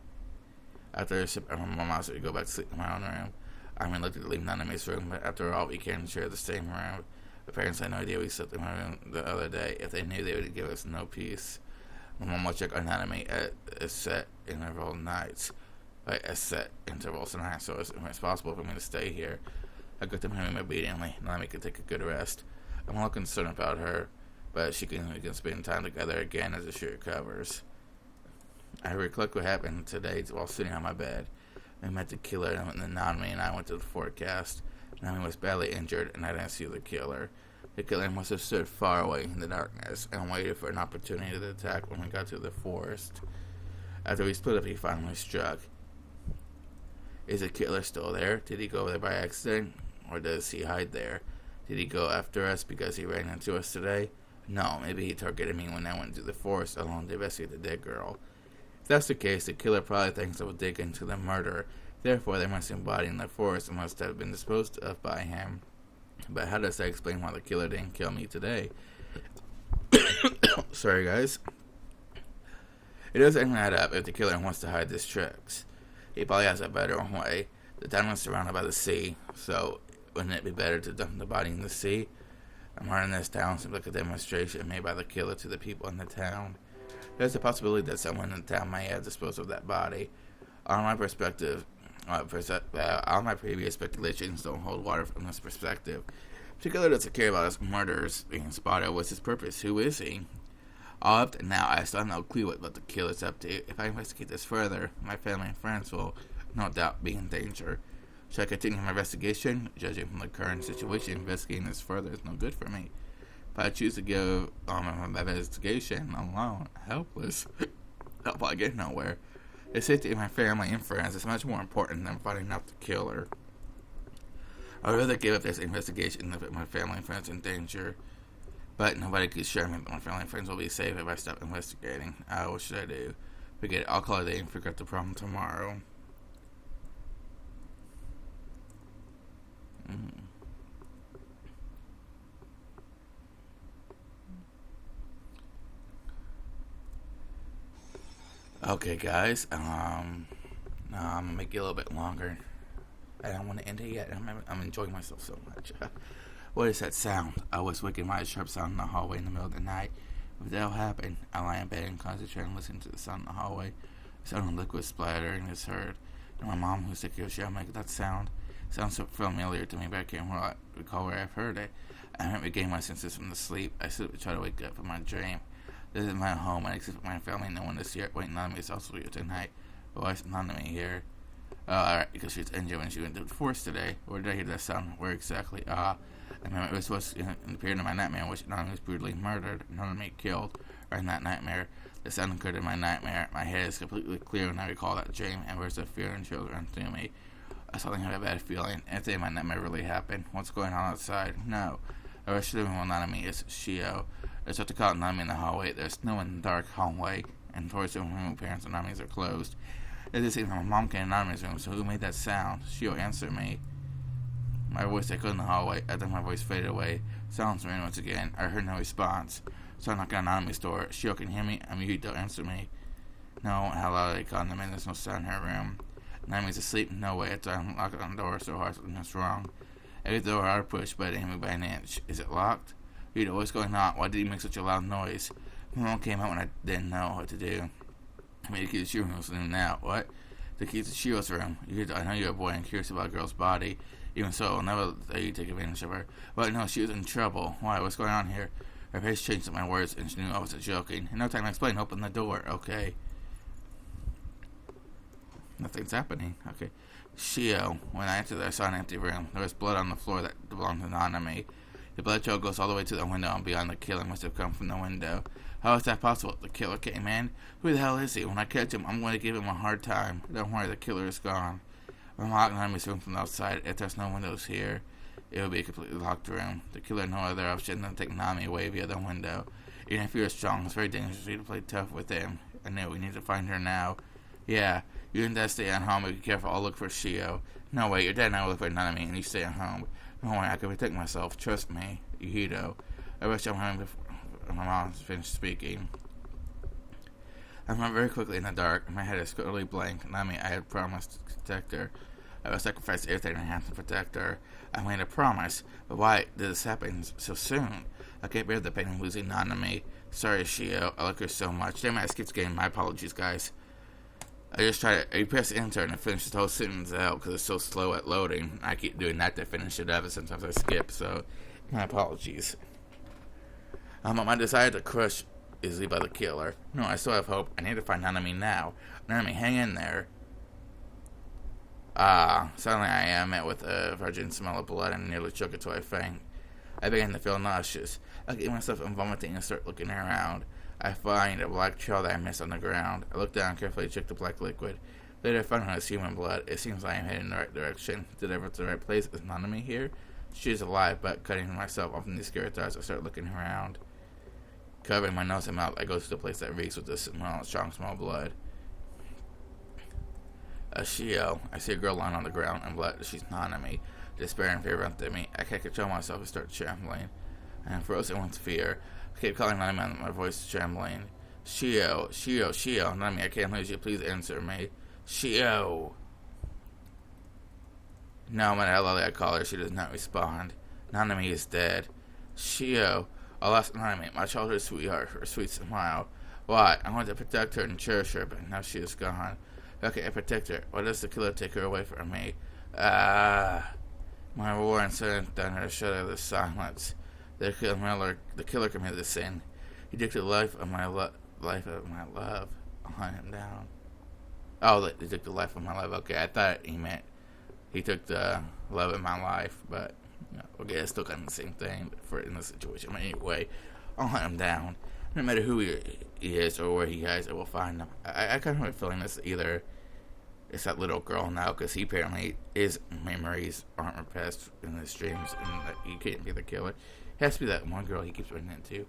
After a sip of my mom asked me to go back to sleep in my own room. I'm reluctant to leave Naname's room, but after all, we can share the same room. My parents had no idea we slept in my room the other day. If they knew, they would give us no peace. My mom will check on Naname at a set interval nights. By a set intervals nights, so it's possible for me to stay here. I go to my room obediently. Naname can take a good rest. I'm a little concerned about her, but we can spend time together again as she recovers. I recollect what happened today while sitting on my bed. We met the killer, and then Nanami and I went to the forecast. Nanami was badly injured, and I didn't see the killer. The killer must have stood far away in the darkness and waited for an opportunity to attack when we got to the forest. After we split up, he finally struck. Is the killer still there? Did he go there by accident? Or does he hide there? Did he go after us because he ran into us today? No, maybe he targeted me when I went to the forest alone to investigate the dead girl. If that's the case, the killer probably thinks I will dig into the murder. Therefore, they must embody in the forest and must have been disposed of by him. But how does that explain why the killer didn't kill me today? Sorry, guys. It doesn't add up if the killer wants to hide his tricks. He probably has a better way. The town is surrounded by the sea, so wouldn't it be better to dump the body in the sea? The murder in this town seems like a demonstration made by the killer to the people in the town. There's a possibility that someone in the town may have disposed of that body. On my perspective, all my previous speculations don't hold water from this perspective. The killer doesn't care about his murderers being spotted. What's his purpose? Who is he? Up to now, I still have no clue what the killer's up to. If I investigate this further, my family and friends will no doubt be in danger. Should I continue my investigation? Judging from the current situation, investigating this further is no good for me. If I choose to give my investigation alone, helpless, I'll probably get nowhere. The safety of my family and friends is much more important than finding out the killer. I'd rather give up this investigation than put my family and friends in danger. But nobody can assure me that my family and friends will be safe if I stop investigating. What should I do? Forget it. I'll call it a day and figure out the problem tomorrow. Okay, guys. I'm gonna make it a little bit longer. I don't want to end it yet. I'm enjoying myself so much. What is that sound? I was waking my sharp sound in the hallway in the middle of the night. If that happened, I lie in bed and concentrate and listen to the sound in the hallway. The sound of liquid splattering is heard. And my mom, who's sick, she'll make that sound. It sounds so familiar to me, but I can't recall where I've heard it. I haven't regained my senses from the sleep. I still try to wake up from my dream. This is my home, and except for my family, no one is here. Waiting on me is also here tonight. But why is none of me here? Alright, because she was injured when she went to the forest today. Where did I hear that sound? Where exactly? I remember it was supposed to appear in my nightmare in which Nana was brutally murdered, Nana me killed, or in that nightmare. The sound occurred in my nightmare. My head is completely clear when I recall that dream, and bursts of fear and chills run through me. I suddenly have a bad feeling. Anything in my nightmare really happened. What's going on outside? No. I rush to the room while Nanami is Shio. I start to call out Nanami in the hallway. There's no one in the dark hallway, and towards the room parents and Nanami's are closed. It doesn't seem like my mom came in Nanami's room, so who made that sound? Shio answered me. My voice echoed in the hallway. After my voice faded away, silence remained once again. I heard no response. So I knocked on Nanami's door. Shio can hear me. I'm mute, don't answer me. No, how loud I called them in. There's no sound in her room. Nanami's asleep? No way. I knocked on the door so hard something's wrong. Every door I pushed, but it didn't move by an inch. Is it locked? Rita, what's going on? Why did you make such a loud noise? My mom came out when I didn't know what to do. I made the key to Shio's room now. What? The key to Shio's room. I know you're a boy and curious about a girl's body. Even so, I'll never let you take advantage of her. But no, she was in trouble. Why? What's going on here? Her face changed at my words, and she knew I wasn't joking. In no time to explain, open the door. Okay. Nothing's happening. Okay. Shio. When I entered, I saw an empty room. There was blood on the floor that belonged to Nanami. The blood trail goes all the way to the window and beyond. The killer must have come from the window. How is that possible? The killer came in? Who the hell is he? When I catch him, I'm going to give him a hard time. Don't worry, the killer is gone. Unlock Nami's room from the outside. If there's no windows here, it will be a completely locked room. The killer had no other option than to take Nami away via the window. Even if he was strong, it's very dangerous for you to play tough with him. I know, we need to find her now. Yeah, you and Dad stay at home, but be careful, I'll look for Shio. No, wait, your dad and I will look for Nanami, and you stay at home. Don't worry, I can protect myself, trust me. Yuhito. I wish I'm home before my mom finished speaking. I remember very quickly in the dark. My head is totally blank. Nami, I had promised to protect her. I would sacrifice everything I have to protect her. I made a promise, but why did this happen so soon? I can't bear the pain of losing Nanami. Sorry, Shio. I like her so much. Damn it, I skipped game. My apologies, guys. I just tried to press enter and I finished the whole sentence out because it's so slow at loading. I keep doing that to finish it up, and sometimes I skip, so my apologies. My desire to crush easily by the killer. No, I still have hope. I need to find Nanami now. Nanami, hang in there. Suddenly I am met with a virgin smell of blood and nearly choked it to I faint. I began to feel nauseous. I get myself and vomiting and start looking around. I find a black trail that I missed on the ground. I look down and carefully check the black liquid. Later I find out it's human blood. It seems I am heading in the right direction. Did I reach the right place? Is Nanami here? She is alive, but cutting myself off from these scary thoughts, I start looking around. Covering my nose and mouth, I go to the place that reeks with the strong smell of blood. Shio. I see a girl lying on the ground and blood. She's Nanami. Despair and fear run through me. I can't control myself and start trembling. I am frozen with fear. I keep calling Nanami and my voice is trembling. Shio, Shio, Shio. Nanami, I can't lose you. Please answer me. Shio. No matter how loudly I call her, she does not respond. Nanami is dead. Shio. I lost Nanami, my childhood sweetheart, her sweet smile. Why? I wanted to protect her and cherish her, but now she is gone. How can I protect her? Why does the killer take her away from me? My roar and sudden thunder shudder the silence. The killer committed the sin. He took the life of my love. I'll hunt him down. Oh, he took the life of my love. Okay, I thought he meant he took the love of my life, but okay, it's still kind of the same thing for in this situation. But anyway, I'll hunt him down. No matter who he is or where he is, I will find him. I kind of have a feeling this either it's that little girl now, because he apparently his memories aren't repressed in his dreams, and that he can't be the killer. It has to be that one girl he keeps running into.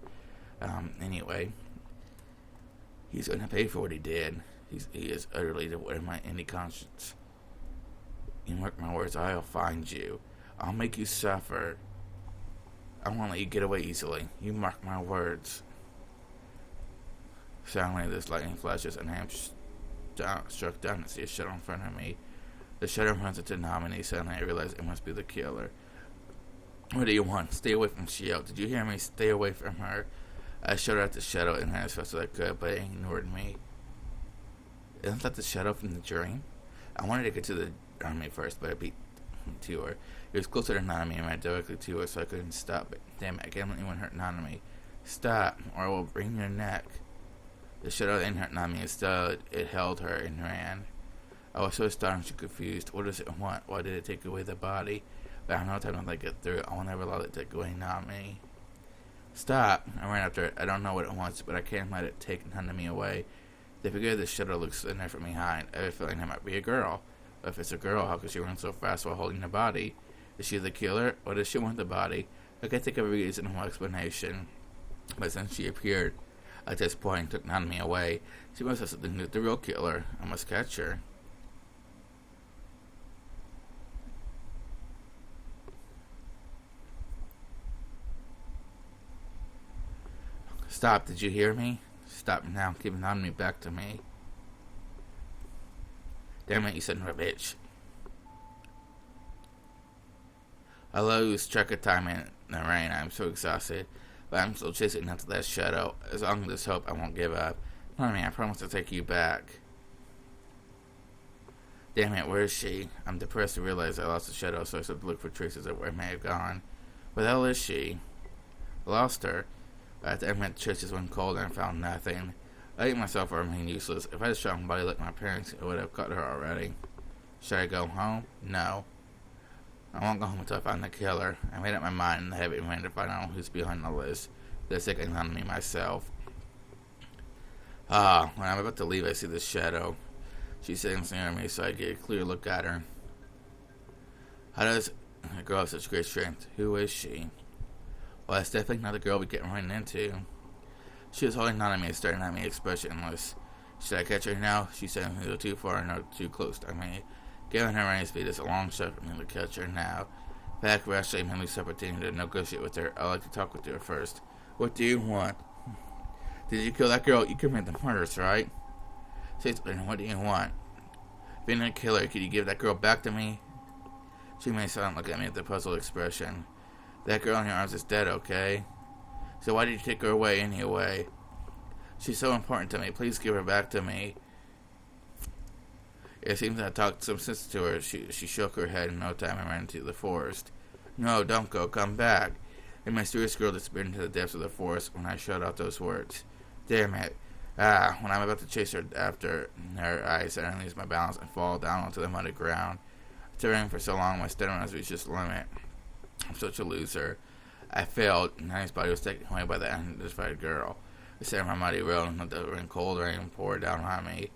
Anyway, he's going to pay for what he did. He is utterly devoid of any conscience. You mark my words, I'll find you. I'll make you suffer. I won't let you get away easily. You mark my words. Suddenly, this lightning flashes, and I am struck down and see a shadow in front of me. The shadow runs into Nami. Suddenly, I realize it must be the killer. What do you want? Stay away from Shio. Did you hear me? Stay away from her. I shot at the shadow and ran as fast as I could, but it ignored me. Isn't that the shadow from the dream? I wanted to get to the army first, but I beat to her. It was closer to Nanami and ran directly to her, so I couldn't stop it. Damn it, I can't let anyone hurt Nanami. Stop, or I will bring your neck. The shadow didn't hurt Nanami. Instead, it held her and ran. I was so astonished and confused. What does it want? Why did it take away the body? But I have no time to let it get through it. I will never allow it to take away Nanami. Stop! I ran after it. I don't know what it wants, but I can't let it take Nanami away. The figure of the shadow looks in there from behind. I have a feeling it might be a girl. But if it's a girl, how could she run so fast while holding the body? Is she the killer, or does she want the body? I can't think of a reasonable explanation. But since she appeared at this point and took Nanami away, she must have something to do with the real killer. I must catch her. Stop, did you hear me? Stop now, give Nanami back to me. Damn it, you son of a bitch. I lose track of time in the rain. I'm so exhausted, but I'm still chasing after that shadow. As long as there's hope, I won't give up. Nanami, I promise to take you back. Damn it, where is she? I'm depressed to realize I lost the shadow, so I started to look for traces of where I may have gone. Where the hell is she? I lost her. But I went to churches when cold and I found nothing. I think myself I remain useless. If I had a strong body like my parents, I would have caught her already. Should I go home? No. I won't go home until I find the killer. I made up my mind in the heavy mind to find out who's behind all this. They're sticking on me myself. When I'm about to leave, I see the shadow. She's sitting near me, so I get a clear look at her. How does a girl have such great strength? Who is she? Well, that's definitely not the girl we get running into. She was holding on to me, staring at me expressionless. Should I catch her now? She said neither too far nor too close to me. Given her running speed, it's a long shot for me to catch her now. In fact, we're actually mainly separating to negotiate with her. I'd like to talk with her first. What do you want? Did you kill that girl? You committed the murders, right? Say something. What do you want? Being a killer, could you give that girl back to me? She made silent look at me with a puzzled expression. That girl in your arms is dead, okay? So why did you take her away anyway? She's so important to me. Please give her back to me. It seems I talked some sense to her. She shook her head in no time and ran into the forest. No, don't go. Come back. The mysterious girl disappeared into the depths of the forest when I shut out those words. Damn it. When I'm about to chase her after her, I suddenly lose my balance and fall down onto the muddy ground. After running for so long, my stamina has reached its limit. I'm such a loser. I failed, and Honey's body was taken away by the unidentified girl. I sat on my muddy road and let the cold rain pour down on me.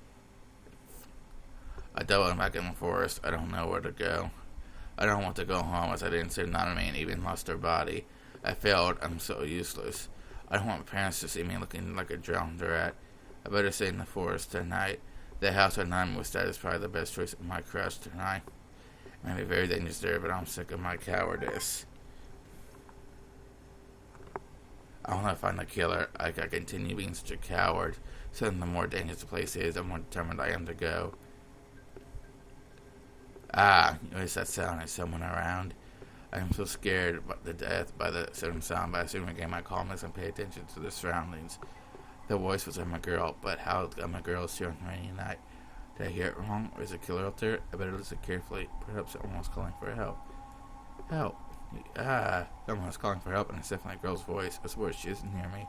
I doubled back in the forest. I don't know where to go. I don't want to go home as I didn't save none of me and even lost her body. I failed. I'm so useless. I don't want my parents to see me looking like a drowned rat. I better stay in the forest tonight. The house where Nami was dead is probably the best choice of my crush tonight. It may be very dangerous there, but I'm sick of my cowardice. I want to find the killer. I can continue being such a coward. So the more dangerous the place is, the more determined I am to go. What is that sound? Is someone around? I am so scared to death by the certain sound, but I soon regain my calmness and pay attention to the surroundings. The voice was of my girl, but how am my girl here on a rainy night? Did I hear it wrong, or is a killer out there? I better listen carefully. Perhaps someone was calling for help. Help. Someone was calling for help, and it's definitely a girl's voice. I swear she isn't near me.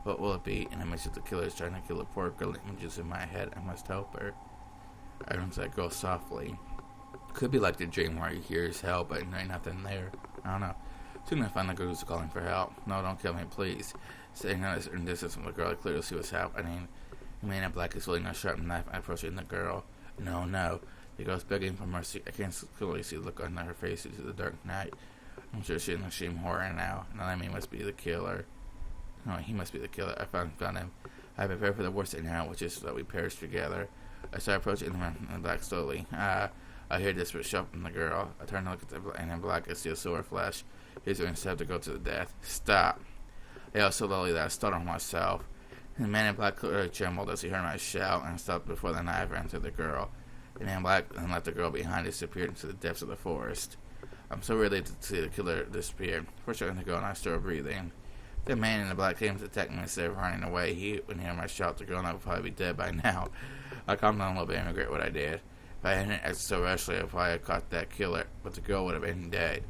What will it be? In the midst of the killers trying to kill a poor girl, images in my head. I must help her. I run to that girl softly. Could be like the dream where he hears help, but there ain't nothing there. I don't know. Soon I find the girl who's calling for help. No, don't kill me, please. Staying at a certain distance from the girl, I clearly see what's happening. The man in black is holding a sharp knife and approaching the girl. No. The girl's begging for mercy. I can't clearly see the look on her face due to the dark night. I'm sure she's in extreme horror now. And Lemmy must be the killer. No, he must be the killer. I found him. I prepare for the worst now, which is that we perish together. I start approaching the man in black slowly. I hear desperate shout from the girl. I turn to look at the man in black and see a silver flash. He's going to have to go to the death. Stop. I yelled so loudly that I startled myself. The man in black clearly trembled as he heard my shout and stopped before the knife ran to the girl. The man in black then left the girl behind, disappeared into the depths of the forest. I'm so relieved to see the killer disappear. Fortunately, the girl and I still breathing. The man in the black came to attack me instead of running away. He would hear my shout. The girl and I would probably be dead by now. I calmed down a little bit and regret what I did. If I hadn't acted so rashly, I probably have caught that killer, but the girl would have been dead.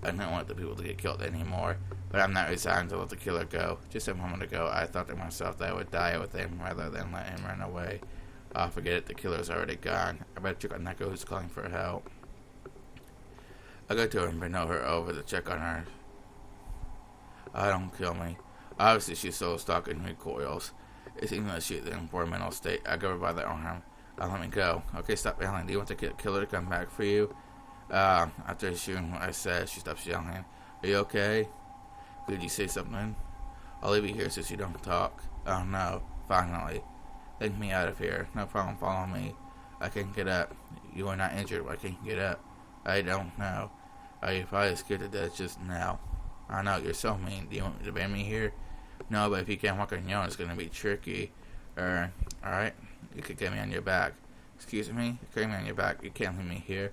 I don't want the people to get killed anymore, but I'm not resigned to let the killer go. Just a moment ago, I thought to myself that I would die with him rather than let him run away. Oh, forget it, the killer's already gone. I better check on that girl who's calling for help. I go to her and bend over to check on her. Oh, don't kill me. Obviously, she's so stuck and recoils. It seems like she's in a poor mental state. I grab her by the arm. Let me go. Okay, stop yelling. Do you want the killer to come back for you? After shooting what I said, she stops yelling. Are you okay? Could you say something? I'll leave you here since you don't talk. Oh no, finally. Take me out of here. No problem, follow me. I can't get up. You are not injured. Why can't you get up? I don't know. You're probably scared to death just now. I know, you're so mean. Do you want me to ban me here? No, but if you can't walk on your own, it's going to be tricky. Alright? You could get me on your back. Excuse me? Carry me on your back. You can't leave me here.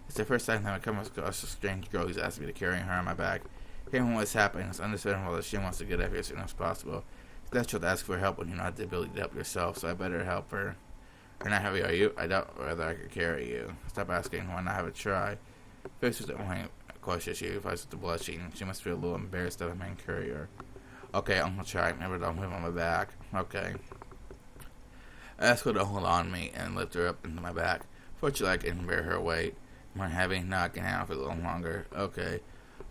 It's the first time that I come across a strange girl who's asked me to carry her on my back. Hearing what's happening, it's understandable that she wants to get up here as soon as possible. It's natural to ask for help when you don't have the ability to help yourself, so I better help her. You're not heavy, are you? I doubt whether I could carry you. Stop asking. Why not have a try? Faced with the only question, she replies with the blushing. She must feel a little embarrassed that I'm in courier. Okay, I'm gonna try. Remember, don't move on my back. Okay. I asked her to hold on me and lift her up into my back. Fortunately, I can bear her weight. Am I heavy? No, I can handle it for a little longer. Okay.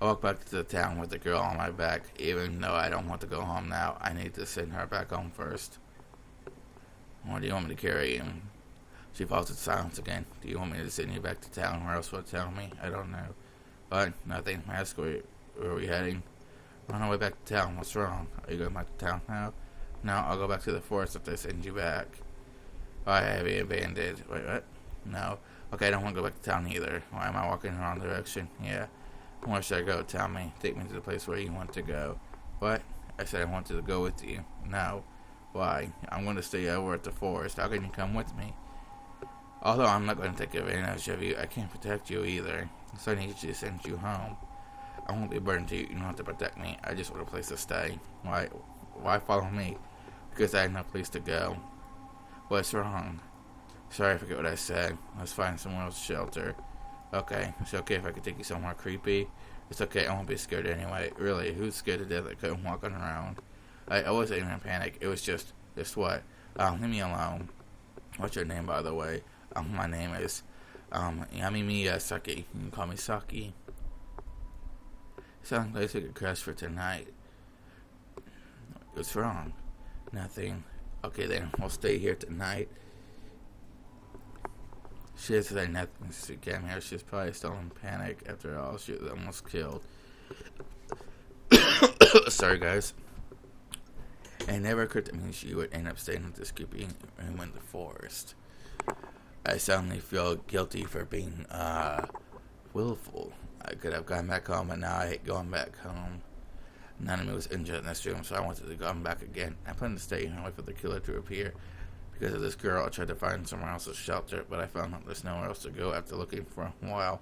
I walk back to the town with the girl on my back. Even though I don't want to go home now, I need to send her back home first. Or do you want me to carry you? She falls into silence again. Do you want me to send you back to town, or else will tell me? I don't know. But nothing. Ask where are we heading? On our way back to town. What's wrong? Are you going back to town now? No, I'll go back to the forest if they send you back. Oh, I have you abandoned. Wait, what? No. Okay, I don't want to go back to town either. Why am I walking in the wrong direction? Yeah. Where should I go? Tell me. Take me to the place where you want to go. What? I said I wanted to go with you. No. Why? I'm going to stay over at the forest. How can you come with me? Although I'm not going to take advantage of you, I can't protect you either. So I need to send you home. I won't be a burden to you. You don't have to protect me. I just want a place to stay. Why follow me? Because I have no place to go. What's wrong? Sorry, I forget what I said. Let's find somewhere else to shelter. Okay. It's okay if I could take you somewhere creepy? It's okay. I won't be scared anyway. Really, who's scared to death that couldn't walk around? I wasn't even in a panic. It was just what? Leave me alone. What's your name, by the way? My name is, Yamimi Saki. You can call me Saki. Sounds like a good crush for tonight. What's wrong? Nothing. Okay then, we'll stay here tonight. She didn't say nothing since she came here. She's probably still in panic. After all, she was almost killed. Sorry, guys. It never occurred to me she would end up staying with this creepy room in the forest. I suddenly feel guilty for being, willful. I could have gone back home, but now I hate going back home. None of me was injured in this room, so I wanted to go back again. I planned to stay here and wait for the killer to appear. Because of this girl, I tried to find somewhere else to shelter, but I found that there's nowhere else to go after looking for a while.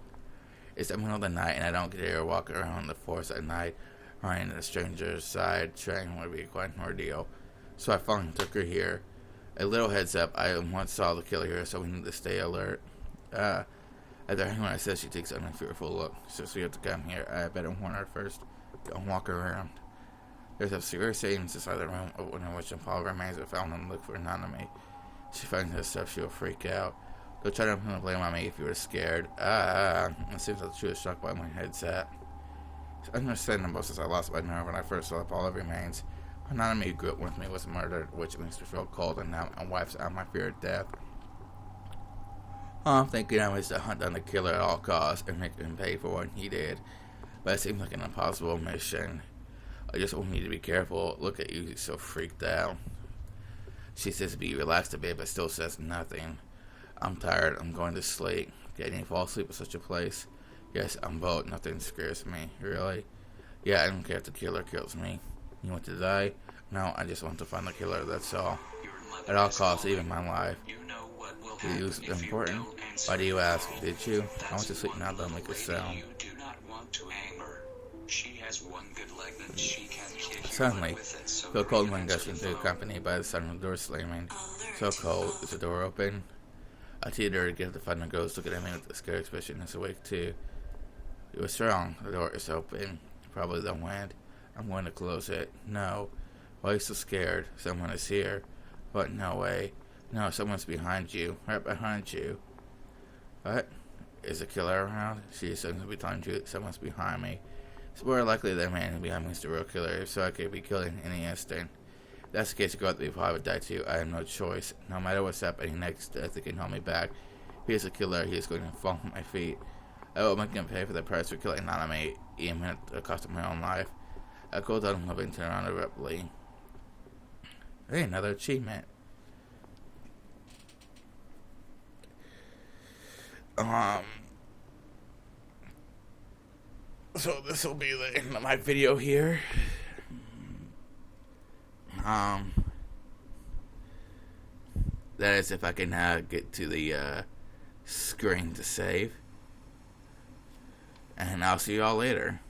It's the middle of the night, and I don't get to walk around the forest at night. Running to a stranger's side, trying would be quite an ordeal. So I finally took her here. A little heads up, I once saw the killer here, so we need to stay alert. After hearing what I said, she takes on a fearful look. So we have to come here. I better warn her first. Don't walk around. There's a serious savings inside the room, in which Paul remains are found and look for an enemy. She finds this stuff, she'll freak out. Go try to blame on me if you were scared. It seems like she was struck by my headset. It's understandable since I lost my nerve when I first saw Paul remains. An enemy who grew up with me was murdered, which makes me feel cold, and now my wife's out my fear of death. I'm thinking I was to hunt down the killer at all costs and make him pay for what he did. But it seems like an impossible mission. I just want you to be careful. Look at you, so freaked out. She says to be relaxed a bit, but still says nothing. I'm tired. I'm going to sleep. Getting to fall asleep at such a place? Yes, I'm bold. Nothing scares me. Really? Yeah, I don't care if the killer kills me. You want to die? No, I just want to find the killer, that's all. At all costs, even my life. You is important? Why do you ask? Did you? I want to sleep now, don't make a sound. Suddenly, feel cold wind gushing through, accompanied by the sound of the door slamming. So cold. Is the door open? I teeter to get the fun and ghost looking at me with a scared expression. Is awake too. What's wrong? The door is open. Probably the wind. I'm going to close it. No. Why are you so scared? Someone is here. What? No way. No, someone's behind you. Right behind you. What? Is the killer around? She says behind you. Someone's behind me. It's more likely that man behind me is the real killer, so I could be killed in any instant. If that's the case, to go out before I would die too. I have no choice. No matter what's happening next, they can hold me back. If he is a killer, he is going to fall at my feet. I will make him pay for the price for killing an enemy, even at the cost of my own life. I go down living turn around abruptly. Hey, another achievement. So this will be the end of my video here. That is if I can get to the screen to save. And I'll see you all later.